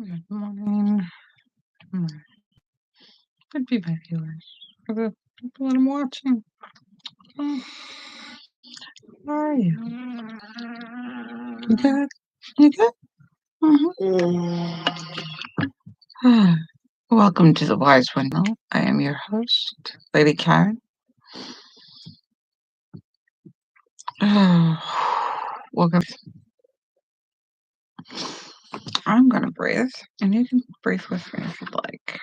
Good morning. Could be my viewers. For the people that I'm watching. Oh, how are you? You good? You good? Welcome to the Wise Window. I am your host, Lady Caren. Welcome. I'm going to breathe, and you can breathe with me if you'd like.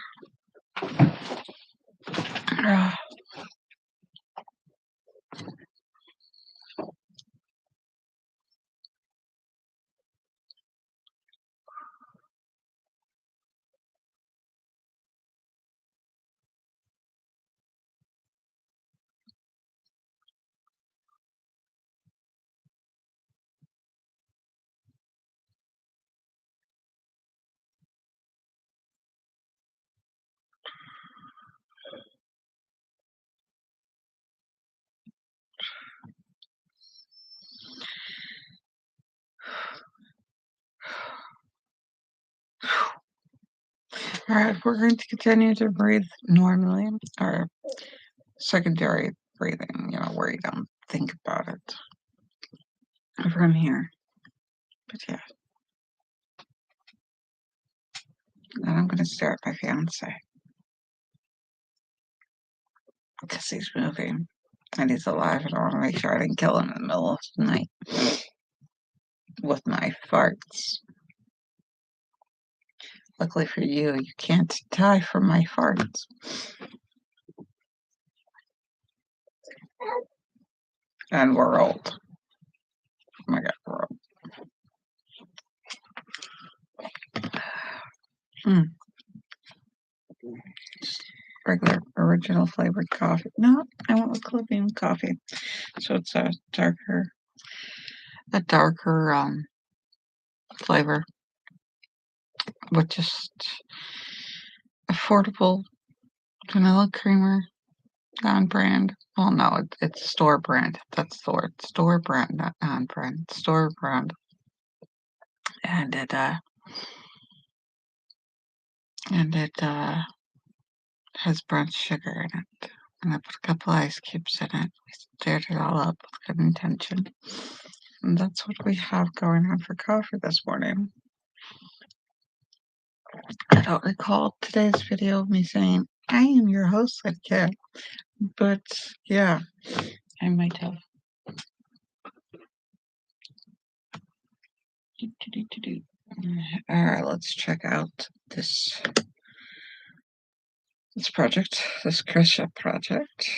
All right, we're going to continue to breathe normally, or secondary breathing, where you don't think about it from here. But yeah. And I'm going to stare at my fiance because he's moving and he's alive, and I want to make sure I didn't kill him in the middle of the night with my farts. Luckily for you, you can't die from my farts. And we're old. Oh my god, we're old. Regular original flavored coffee. No, I went with Colombian coffee. So it's a darker flavor with just affordable vanilla creamer, non-brand. Well, no, it's store brand. That's the word. Store brand, not non-brand. Store brand. And it has brown sugar in it. And I put a couple ice cubes in it. We stirred it all up with good intention. And that's what we have going on for coffee this morning. I don't recall today's video of me saying, I am your host, like Kat. But yeah, I might have. Alright, let's check out this project, this crochet project.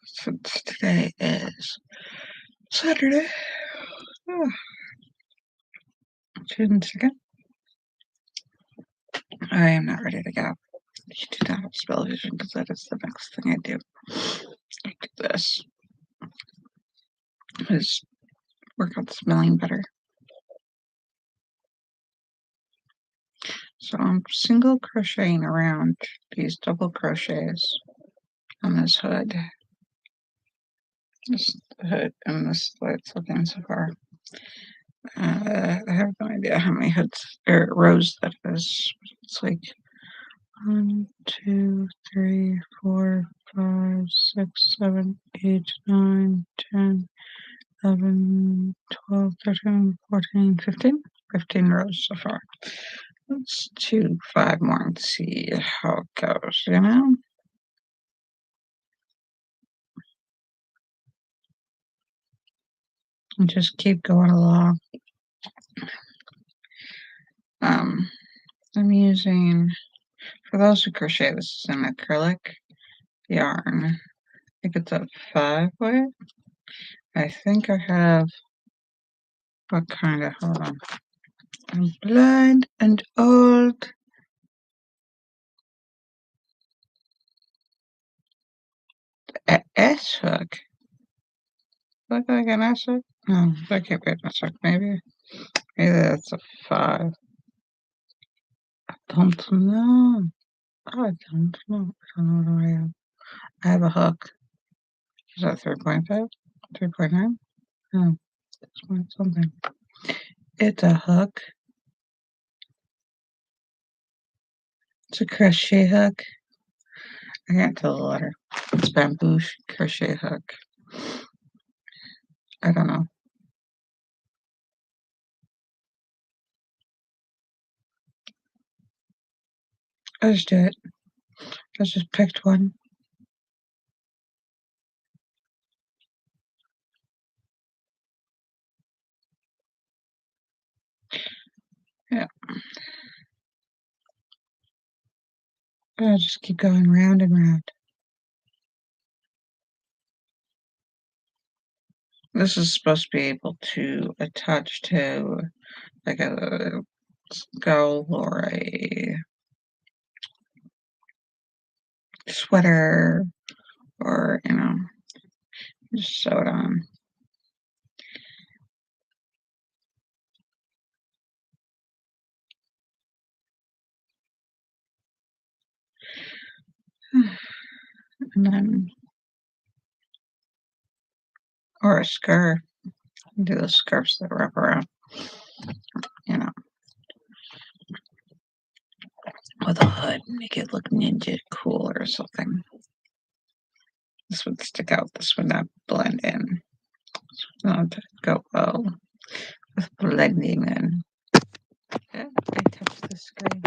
Since today is Saturday, June 2nd, I am not ready to go. You do not have spell vision because that is the next thing I do. After this is work on smelling better. So I'm single crocheting around these double crochets on this hood. This hood and this is the way it's looking so far. I have no idea how many hoods or rows that is. It's like 1, 2, 3, 4, 5, 6, 7, 8, 9, 10, 11, 12, 13, 14, 15. 15 rows so far. Let's do 5 more and see how it goes, And just keep going along. I'm using, for those who crochet, this is an acrylic yarn. I think it's a 5-way. I think I have, what kind of, hold on. I'm blind and old. S hook. Look like an S hook? No, that can't be an S hook. Maybe that's a 5. I don't know. I don't know what I have. I have a hook. Is that 3.5? 3.9? No, it's something. It's a hook. It's a crochet hook. I can't tell the letter. It's bamboo crochet hook. I don't know. I just did it. I just picked one. Yeah. I just keep going round and round. This is supposed to be able to attach to like a skull or a sweater or, just sew it on. And then, or a scarf. Do the scarves that wrap around, you know, with a hood, make it look ninja cool or something. This would stick out. This would not blend in. This would not go well with blending in. Yeah, I touched the screen.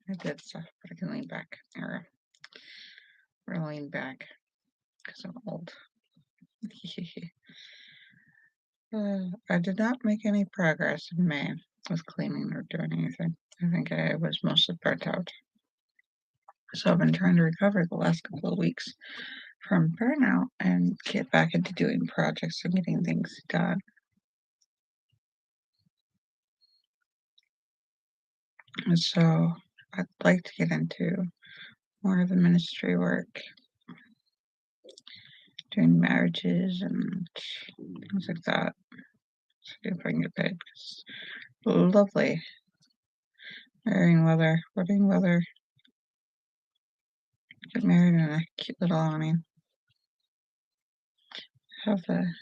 I did stuff, but I can lean back. Or lean back because I'm old. I did not make any progress in May with cleaning or doing anything. I think I was mostly burnt out. So I've been trying to recover the last couple of weeks from burnout and get back into doing projects and getting things done. And so I'd like to get into more of the ministry work, doing marriages and things like that. See if I can get paid. It's lovely. Wedding weather. Get married in a cute little awning. Have the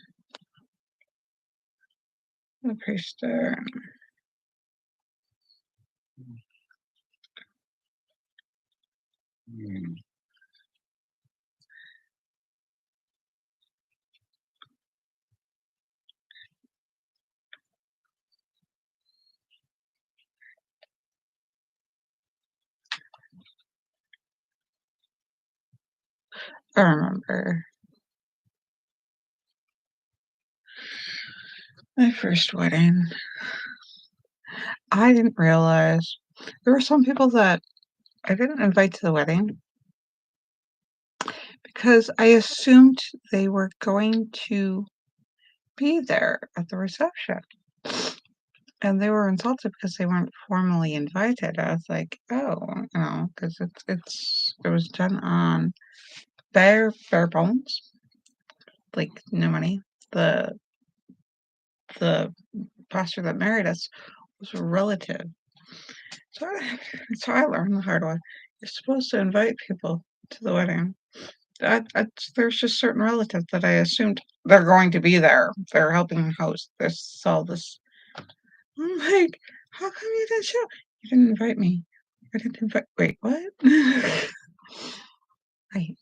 priest there. I remember my first wedding. I didn't realize there were some people that I didn't invite to the wedding because I assumed they were going to be there at the reception. And they were insulted because they weren't formally invited. I was like, oh, because it was done on bare bones, like no money. The pastor that married us was a relative. So I learned the hard way. You're supposed to invite people to the wedding. There's just certain relatives that I assumed they're going to be there. They're helping host this. I'm like, how come you didn't show? You didn't invite me. I didn't invite. Wait, what? Right.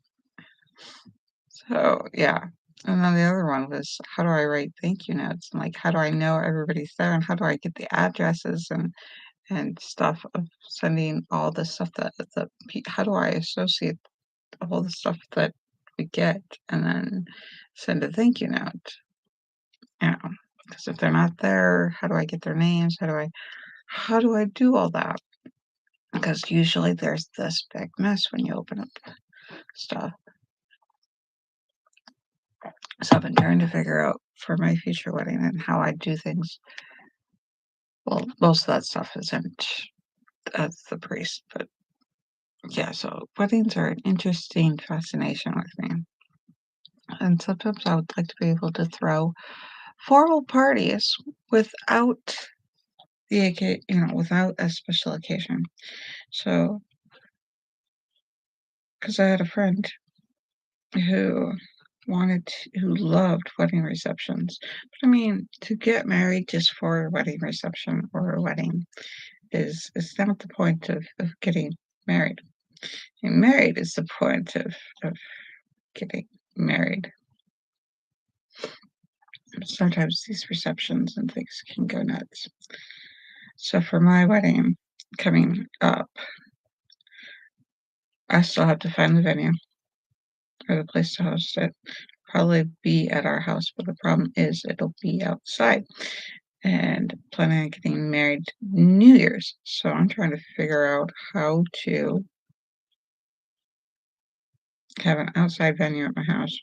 So yeah. And then the other one was, how do I write thank you notes? And like, how do I know everybody's there? And how do I get the addresses and stuff of sending all the stuff how do I associate all the stuff that we get and then send a thank you note? Because if they're not there, how do I get their names? How do I do all that? Because usually there's this big mess when you open up stuff. So I've been trying to figure out for my future wedding and how I do things. Well, most of that stuff isn't as the priest, but yeah, so weddings are an interesting fascination with me. And sometimes I would like to be able to throw formal parties without without a special occasion. So, because I had a friend who who loved wedding receptions. But I mean, to get married just for a wedding reception or a wedding is not the point of getting married. Getting married is the point of getting married. Sometimes these receptions and things can go nuts. So for my wedding coming up, I still have to find the venue or the place to host it. Probably be at our house, but the problem is it'll be outside. And planning on getting married New Year's. So I'm trying to figure out how to have an outside venue at my house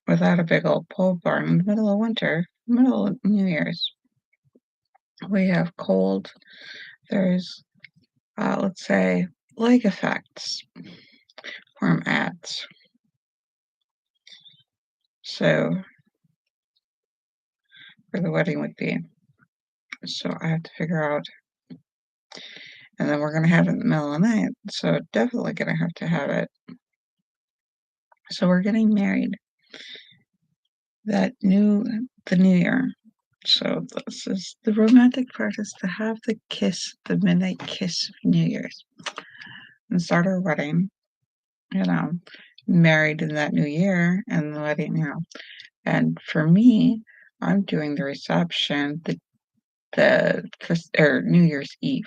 without a big old pole barn in the middle of winter, middle of New Year's. We have cold. There's, let's say, leg effects where I'm at. So where the wedding would be. So I have to figure out, and then we're gonna have it in the middle of the night. So definitely gonna have to have it. So we're getting married the new year. So this is the romantic part, is to have the kiss, the midnight kiss of New Year's, and start our wedding, you know, married in that new year, and the wedding, And for me, I'm doing the reception the New Year's Eve,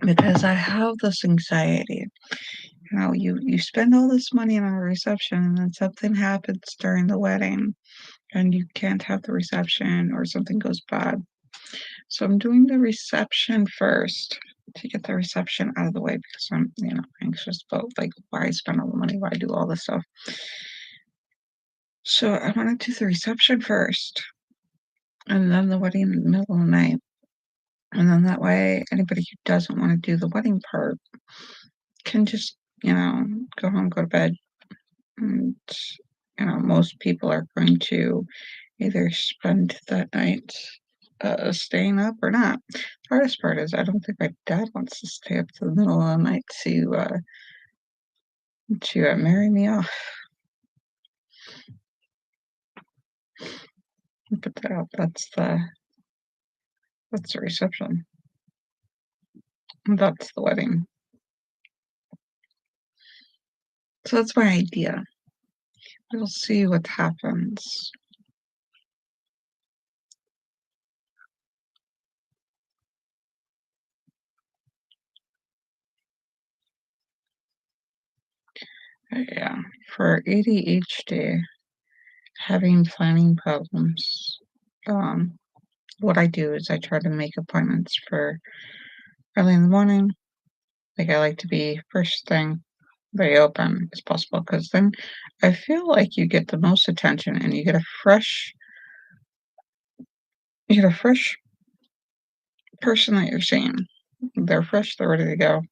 because I have this anxiety. You spend all this money on a reception, and then something happens during the wedding, and you can't have the reception, or something goes bad. So I'm doing the reception first to get the reception out of the way, because I'm, anxious about, like, why spend all the money, why do all this stuff. So I want to do the reception first, and then the wedding in the middle of the night. And then that way, anybody who doesn't want to do the wedding part can just, go home, go to bed. And, most people are going to either spend that night staying up or not. The hardest part is I don't think my dad wants to stay up to the middle of the night to marry me off. But that's the reception. That's the wedding. So that's my idea. We'll see what happens. Yeah, for ADHD, having planning problems, what I do is I try to make appointments for early in the morning. Like, I like to be first thing they open as possible, because then I feel like you get the most attention, and you get a fresh person that you're seeing. They're fresh, they're ready to go.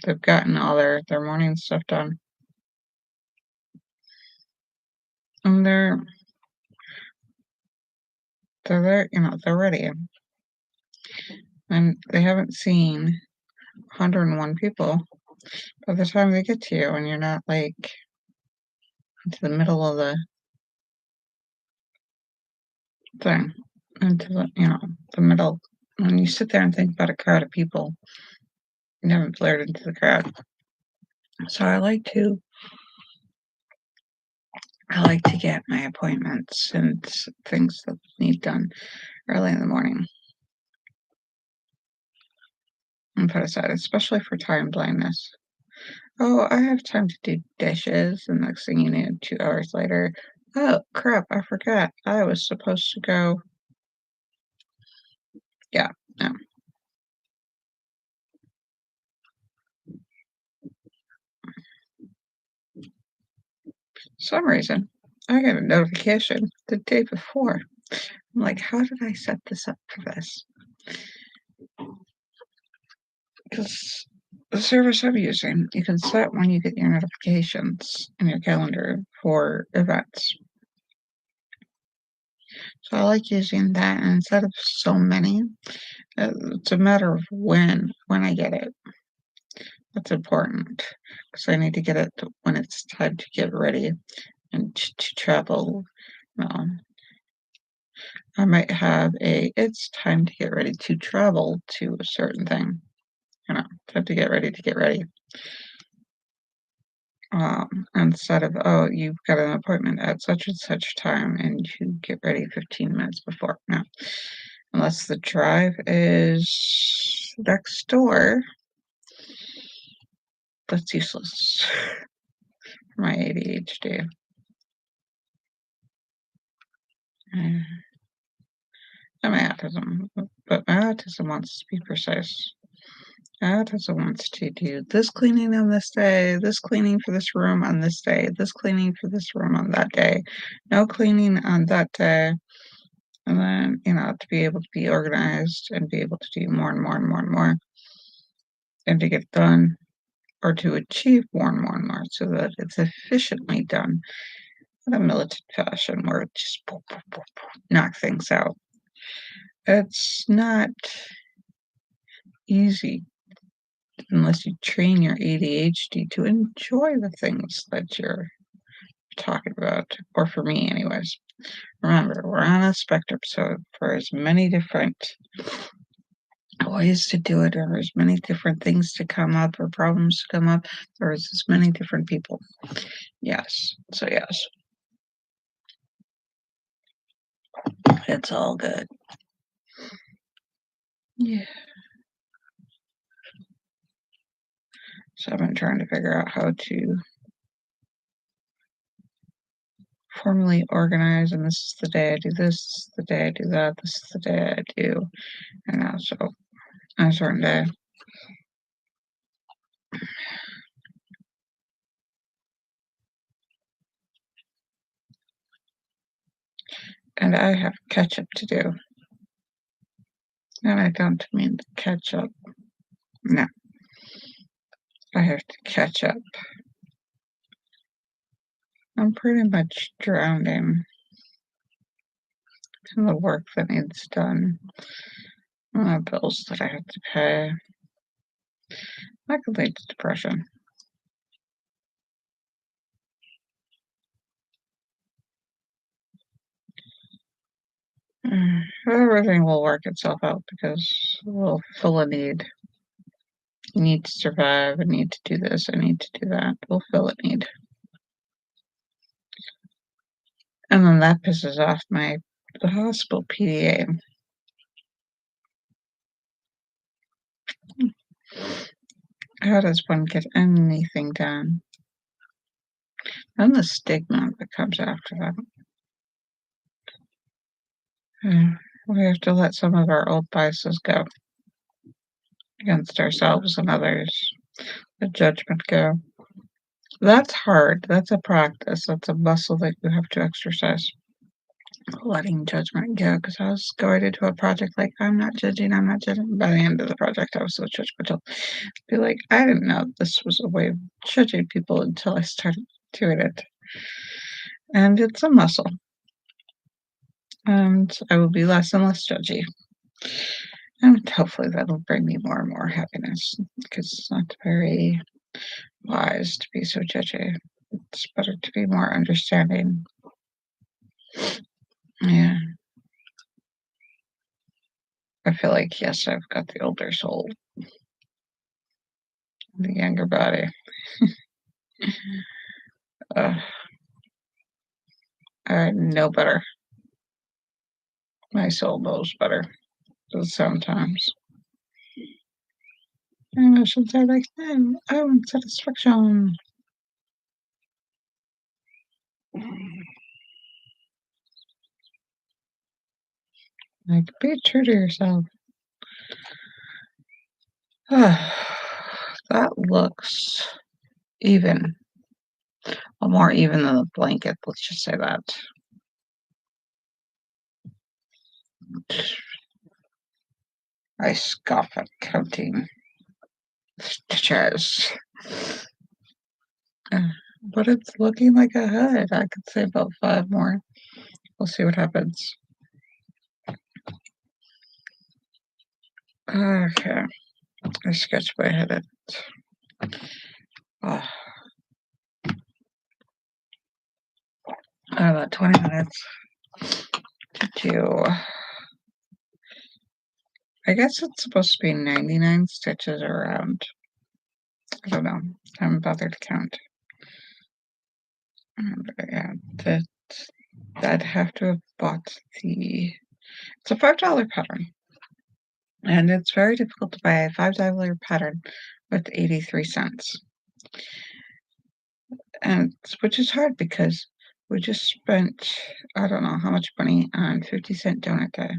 They've gotten all their morning stuff done. And they're there, they're ready. And they haven't seen 101 people by the time they get to you, and you're not, like, into the middle of the thing, into the middle. When you sit there and think about a crowd of people, you haven't blared into the crowd. So I like to get my appointments and things that need done early in the morning and put aside, especially for time blindness. Oh, I have time to do dishes, and next thing you know, 2 hours later, oh crap, I forgot. I was supposed to go. Yeah, no. Some reason, I got a notification the day before. I'm like, how did I set this up for this? Because the service I'm using, you can set when you get your notifications in your calendar for events. So I like using that, and instead of so many, it's a matter of when I get it. That's important because I need to get it when it's time to get ready and to travel. Um, I might have it's time to get ready to travel to a certain thing. Time to get ready to get ready. Instead of, oh, you've got an appointment at such and such time and you get ready 15 minutes before. No, unless the drive is next door, that's useless for my ADHD. And my autism, but my autism wants to be precise. Autism wants to do this cleaning on this day, this cleaning for this room on this day, this cleaning for this room on that day, no cleaning on that day. And then, to be able to be organized and be able to do more and more and more and more and to get done or to achieve more and more and more so that it's efficiently done in a militant fashion where it just knock things out. It's not easy unless you train your ADHD to enjoy the things that you're talking about, or for me anyways. Remember, we're on a spectrum, so for as many different ways to do it, or as many different things to come up, or problems to come up, there's as many different people. Yes. So yes. It's all good. Yeah. So I've been trying to figure out how to formally organize, and this is the day I do this, this is the day I do that, this is the day I do, so on a certain day. And I have catch up to do. And I don't mean to catch up. No. I have to catch up. I'm pretty much drowning in the work that needs done, and the bills that I have to pay. That could lead to depression. Everything will work itself out because we'll fill a need. You need to survive. I need to do this. I need to do that. We'll fill a need. And then that pisses off the hospital PDA. How does one get anything done? And the stigma that comes after that. We have to let some of our old biases go against ourselves and others. The judgment go. That's hard. That's a practice. That's a muscle that you have to exercise. Letting judgment go. Because I was going into a project like, I'm not judging, I'm not judging. By the end of the project, I was so judgmental. Be like, I didn't know this was a way of judging people until I started doing it. And it's a muscle. And I will be less and less judgy. And hopefully that'll bring me more and more happiness. Because it's not very wise to be so judgy. It's better to be more understanding. Yeah. I feel like, yes, I've got the older soul, the younger body. I know better. My soul knows better sometimes. Emotions are like, I want satisfaction. Like, be true to yourself. That looks even. Well, more even than the blanket, let's just say that. I scoff at counting stitches. But it's looking like a hood. I could say about 5 more. We'll see what happens. Okay. I sketched my head at about 20 minutes to do. I guess it's supposed to be 99 stitches around. I don't know. I haven't bothered to count. But yeah, I'd have to have bought it's a $5 pattern. And it's very difficult to buy a $5 pattern with 83 cents. And which is hard because we just spent, I don't know how much money on 50-cent donut day.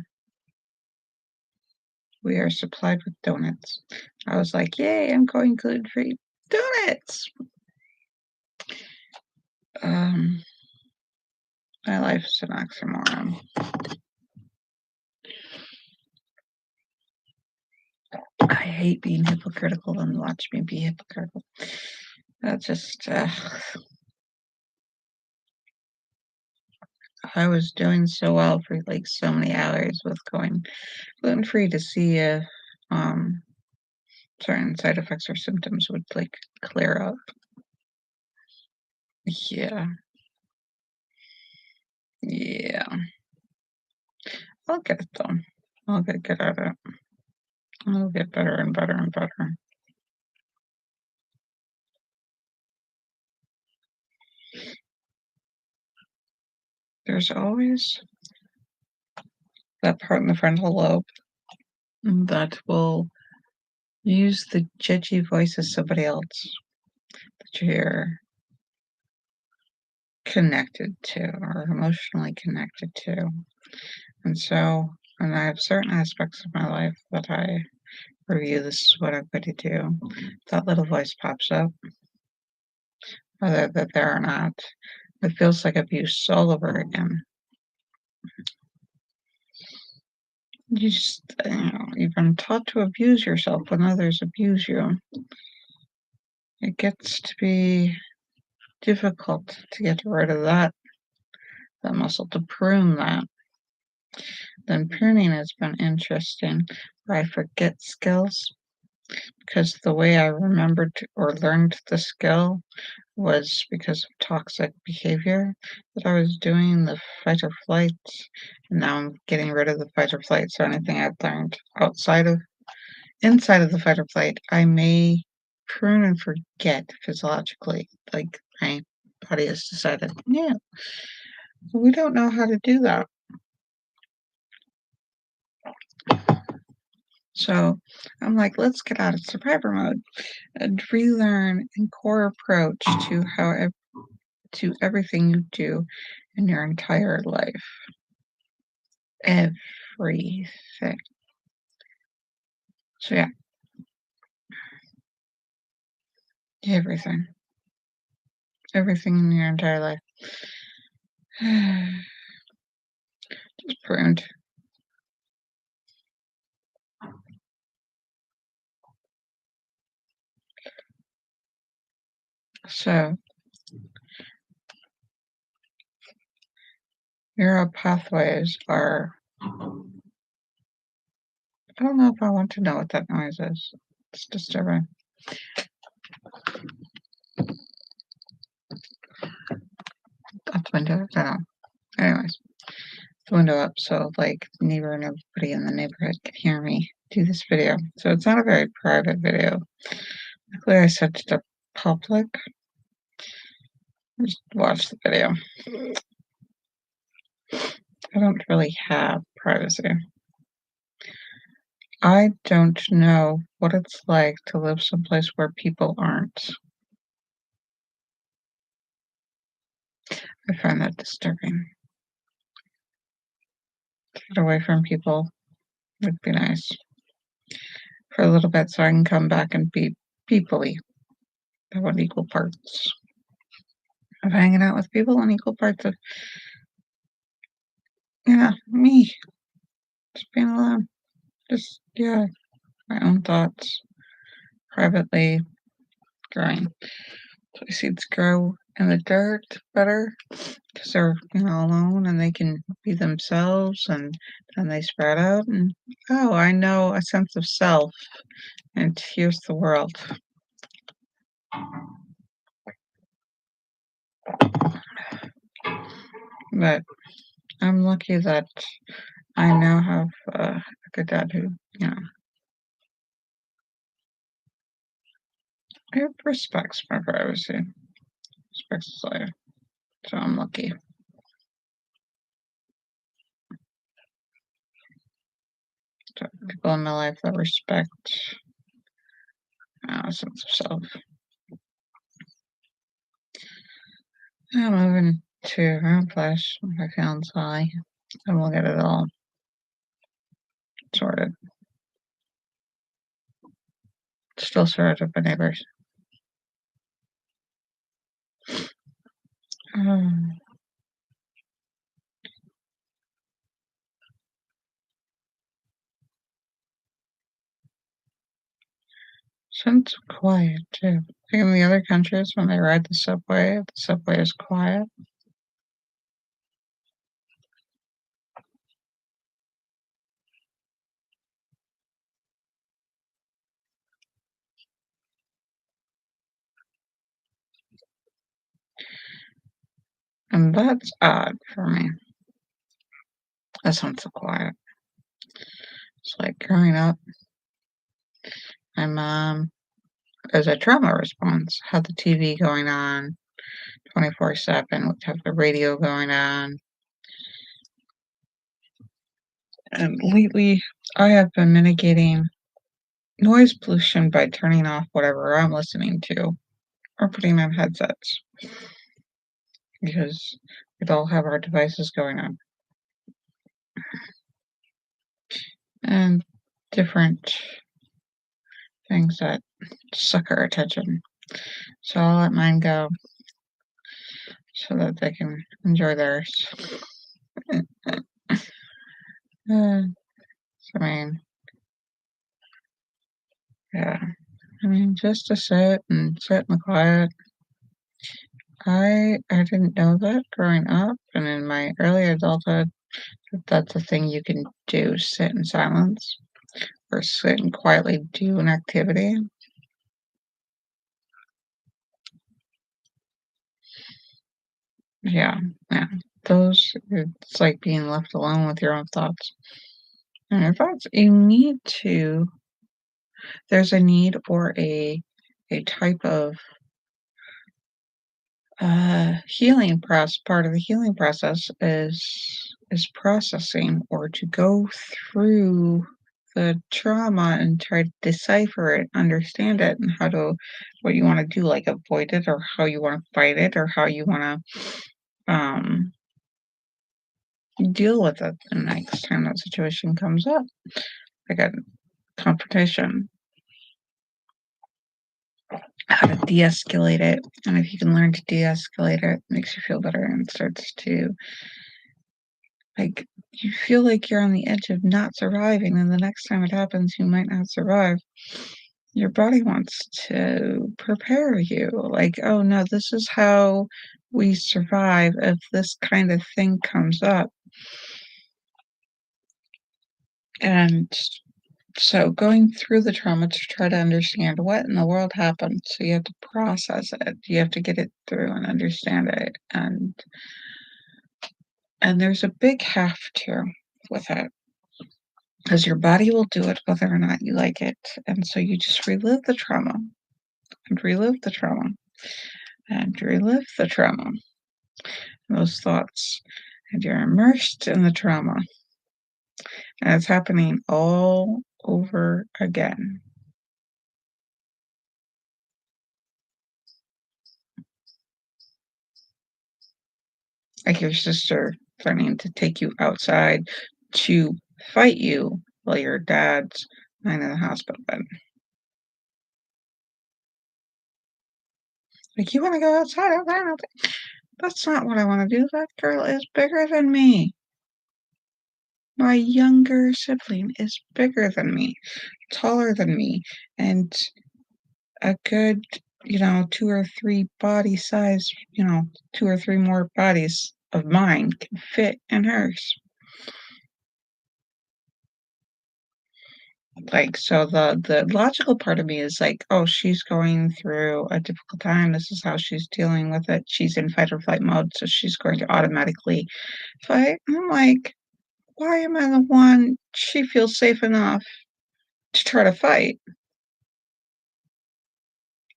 We are supplied with donuts. I was like, yay, I'm going gluten-free donuts. My life is an oxymoron. I hate being hypocritical and watch me be hypocritical. That's just, I was doing so well for like so many hours with going gluten-free to see if certain side effects or symptoms would like clear up. Yeah. Yeah. I'll get it though. I'll get good at it. I'll get better and better and better. There's always that part in the frontal lobe that will use the judgy voice of somebody else that you're connected to or emotionally connected to. And I have certain aspects of my life that I review, this is what I'm going to do. That little voice pops up, whether that there or not. It feels like abuse all over again. You've been taught to abuse yourself when others abuse you. It gets to be difficult to get rid of that muscle, to prune that. Then pruning has been interesting, where I forget skills because the way I remembered or learned the skill was because of toxic behavior that I was doing, the fight or flight, and now I'm getting rid of the fight or flight. So anything I've learned inside of the fight or flight, I may prune and forget physiologically. Like my body has decided, yeah, we don't know how to do that. So I'm like, let's get out of survivor mode and relearn and core approach to everything you do in your entire life. Everything. So yeah. Everything. Everything in your entire life. Just pruned. So neural pathways are, I don't know if I want to know what that noise is. It's disturbing. Up the window. I don't know. Anyways, the window up so like neighbor and everybody in the neighborhood can hear me do this video. So it's not a very private video. Luckily I set it up public. Just watch the video. I don't really have privacy. I don't know what it's like to live someplace where people aren't. I find that disturbing. Get away from people would be nice for a little bit so I can come back and be people-y. I want equal parts of hanging out with people and equal parts of, me. Just being alone. Just, my own thoughts. Privately growing. So seeds grow in the dirt better because they're, alone and they can be themselves and then they spread out and, oh, I know a sense of self and here's the world. But I'm lucky that I now have a good dad who, you know, respects my privacy, respects his life. So I'm lucky to have people in my life that respect a sense of self. I'm moving to my own place with my fiance, and we'll get it all sorted. Still sorted with my neighbors. Um, sense of quiet too. Like in the other countries, when they ride the subway is quiet. And that's odd for me. A sense of quiet. It's like growing up, my mom, as a trauma response, had the TV going on 24/7, would have the radio going on. And lately, I have been mitigating noise pollution by turning off whatever I'm listening to or putting on headsets because we all have our devices going on and different things that suck our attention. So I'll let mine go so that they can enjoy theirs. I mean, yeah. I mean, just to sit and sit in the quiet. I didn't know that growing up, and in my early adulthood, that's a thing you can do, sit in silence or sit and quietly do an activity. Yeah, yeah. It's like being left alone with your own thoughts. And your thoughts, there's a need for a type of part of the healing process is processing or to go through the trauma and try to decipher it, understand it, and what you want to do, like avoid it or how you want to fight it or how you want to deal with it the next time that situation comes up, like a confrontation, how to de-escalate it. And if you can learn to de-escalate it, it makes you feel better and starts to, like, you feel like you're on the edge of not surviving, and the next time it happens, you might not survive. Your body wants to prepare you, like, "Oh, no, this is how we survive if this kind of thing comes up." And so going through the trauma to try to understand what in the world happened, so you have to process it, you have to get it through and understand it, and there's a big have to with it. Because your body will do it whether or not you like it, and so you just relive the trauma, and relive the trauma, and relive the trauma, those thoughts, and you're immersed in the trauma, and it's happening all over again. Like your sister threatening to take you outside to fight you while your dad's lying in the hospital bed. Like, "You wanna go outside? Okay." That's not what I wanna do. That girl is bigger than me. My younger sibling is bigger than me, taller than me, and a good 2 or 3 body size, 2 or 3 more bodies of mine can fit in hers. Like, so the logical part of me is like, "Oh, she's going through a difficult time, this is how she's dealing with it, she's in fight or flight mode, so she's going to automatically fight." And I'm like, "Why am I the one she feels safe enough to try to fight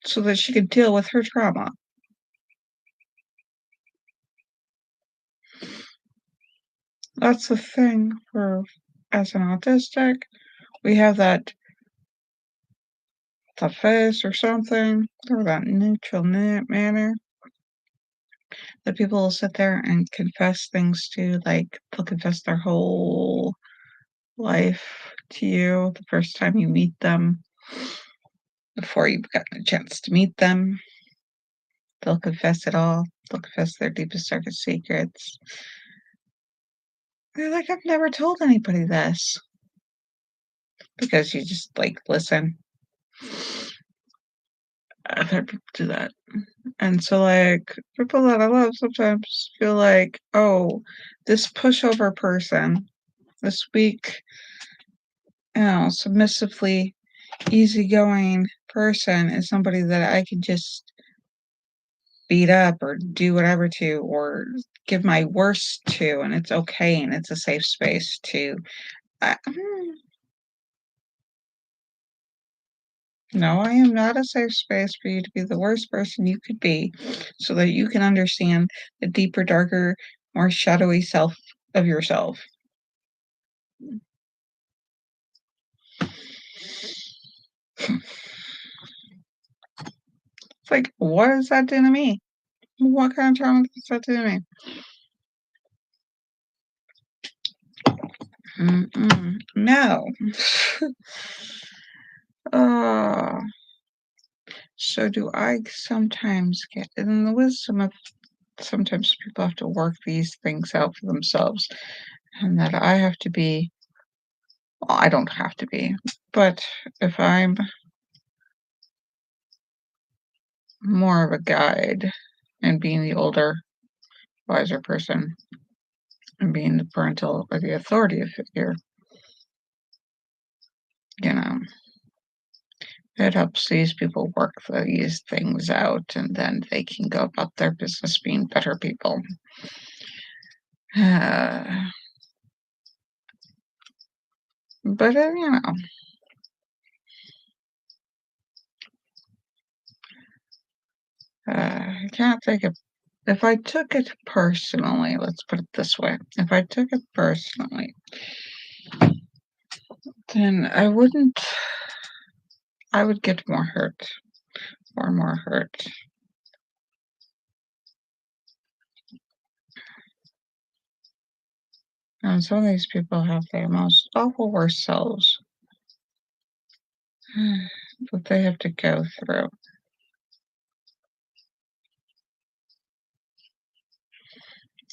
so that she can deal with her trauma?" That's the thing for as an autistic, we have that tough face or something, or that neutral manner that people will sit there and confess things to, like, they'll confess their whole life to you the first time you meet them, before you've gotten a chance to meet them. They'll confess it all. They'll confess their deepest, darkest secrets. They're like, "I've never told anybody this," because you just, like, listen. I've had people do that. And so, like, people that I love sometimes feel like, "Oh, this pushover person, this weak, submissively easygoing person is somebody that I could just beat up or do whatever to or give my worst to, and it's okay, and it's a safe space to." No, I am not a safe space for you to be the worst person you could be so that you can understand the deeper, darker, more shadowy self of yourself. It's like, what does that do to me? What kind of trauma does that do to me? Mm-mm, no. uh, so do I sometimes get in the wisdom of sometimes people have to work these things out for themselves, and that I have to be, well, I don't have to be, but if I'm more of a guide and being the older, wiser person and being the parental or the authority figure, you know, it helps these people work these things out and then they can go about their business being better people. Uh, but, I can't think of, if I took it personally, let's put it this way, if I took it personally, then I would get more hurt, or more hurt. And some of these people have their most awful worst selves that they have to go through.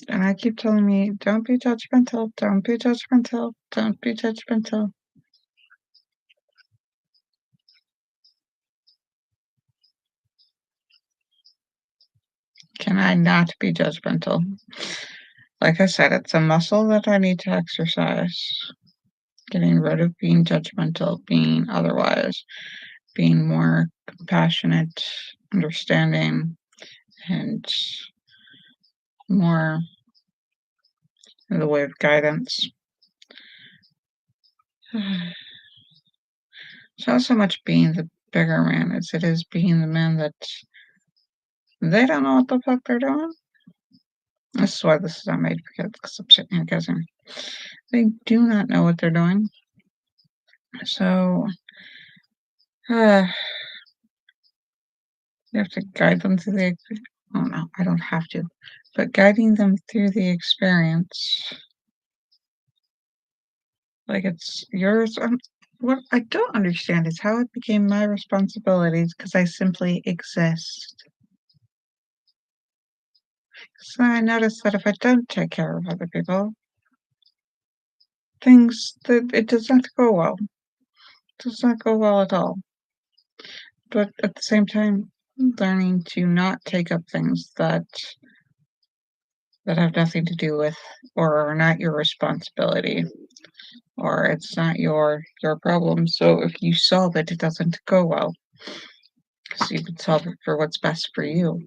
And I keep telling me, don't be judgmental, don't be judgmental, don't be judgmental. Can I not be judgmental? Like I said, it's a muscle that I need to exercise. Getting rid of being judgmental, being otherwise, being more compassionate, understanding, and more in the way of guidance. It's not so much being the bigger man as it is being the man that they don't know what the fuck they're doing. This is why this is not made for kids, because I'm sitting here guessing. They do not know what they're doing. So, uh, you have to guide them through the, oh no, I don't have to, but guiding them through the experience, like it's yours. What I don't understand is how it became my responsibilities because I simply exist. So I noticed that if I don't take care of other people, things that it does not go well. It does not go well at all. But at the same time, learning to not take up things that have nothing to do with or are not your responsibility, or it's not your problem. So if you solve it, it doesn't go well. So you can solve it for what's best for you.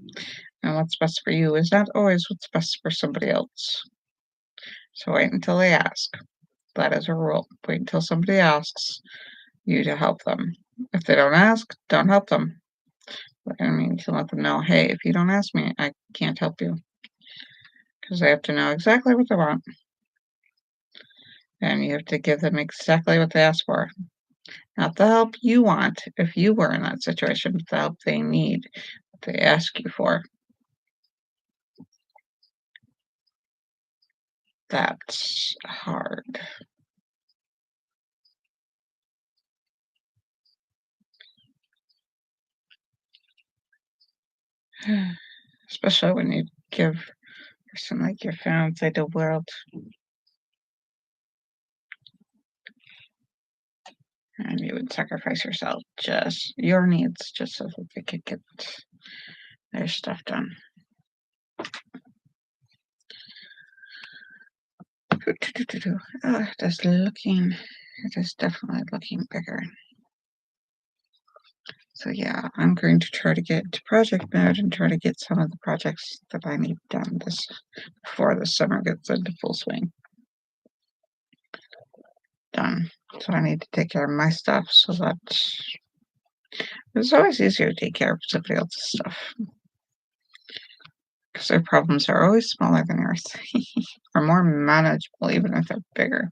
And what's best for you is not always what's best for somebody else. So wait until they ask. That is a rule. Wait until somebody asks you to help them. If they don't ask, don't help them. I mean, you can let them know, hey, if you don't ask me, I can't help you. Because they have to know exactly what they want. And you have to give them exactly what they ask for. Not the help you want if you were in that situation, but the help they need, what they ask you for. That's hard. Especially when you give a person like your fiance the world. And you would sacrifice yourself, just your needs, just so that they could get their stuff done. It is definitely looking bigger. So yeah, I'm going to try to get to project mode and try to get some of the projects that I need done before the summer gets into full swing. Done. So I need to take care of my stuff so that it's always easier to take care of somebody else's stuff. Because their problems are always smaller than yours. Or more manageable, even if they're bigger.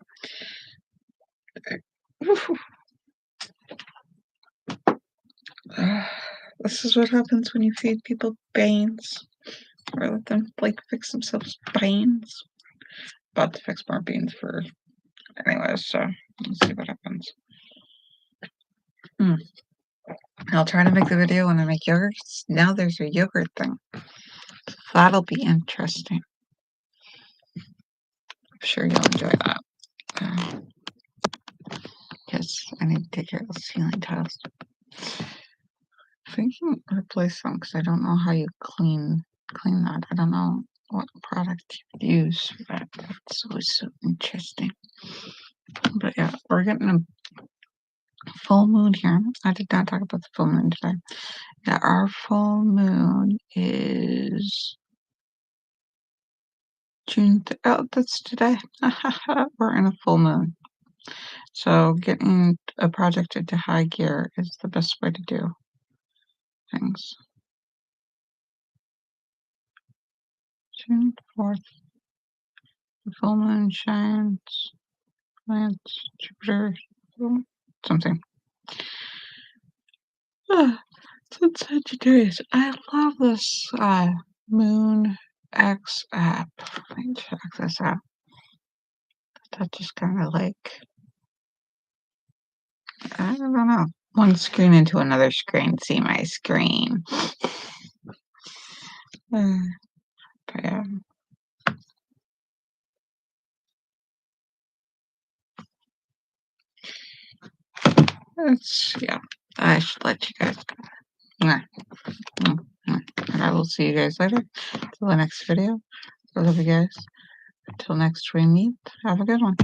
This is what happens when you feed people beans. Or let them, fix themselves beans. About to fix more beans for... Anyways, so let's see what happens. I'll try to make the video when I make yogurts. Now there's a yogurt thing. That'll be interesting. I'm sure you'll enjoy that. Because I need to take care of the ceiling tiles. I'm thinking replace them because I don't know how you clean that. I don't know what product you use for that. That's always so interesting. But yeah, we're getting a full moon here. I did not talk about the full moon today. Yeah, our full moon is June. Oh, that's today. We're in a full moon. So getting a project into high gear is the best way to do things. June 4th. The full moon shines. Plants, Jupiter, something. It's Sagittarius. I love this Moon X app. Let me check this out. That just kind of I don't know. One screen into another screen. See my screen. But yeah. I should let you guys go. And I will see you guys later. Till the next video. I love you guys. Until next we meet. Have a good one.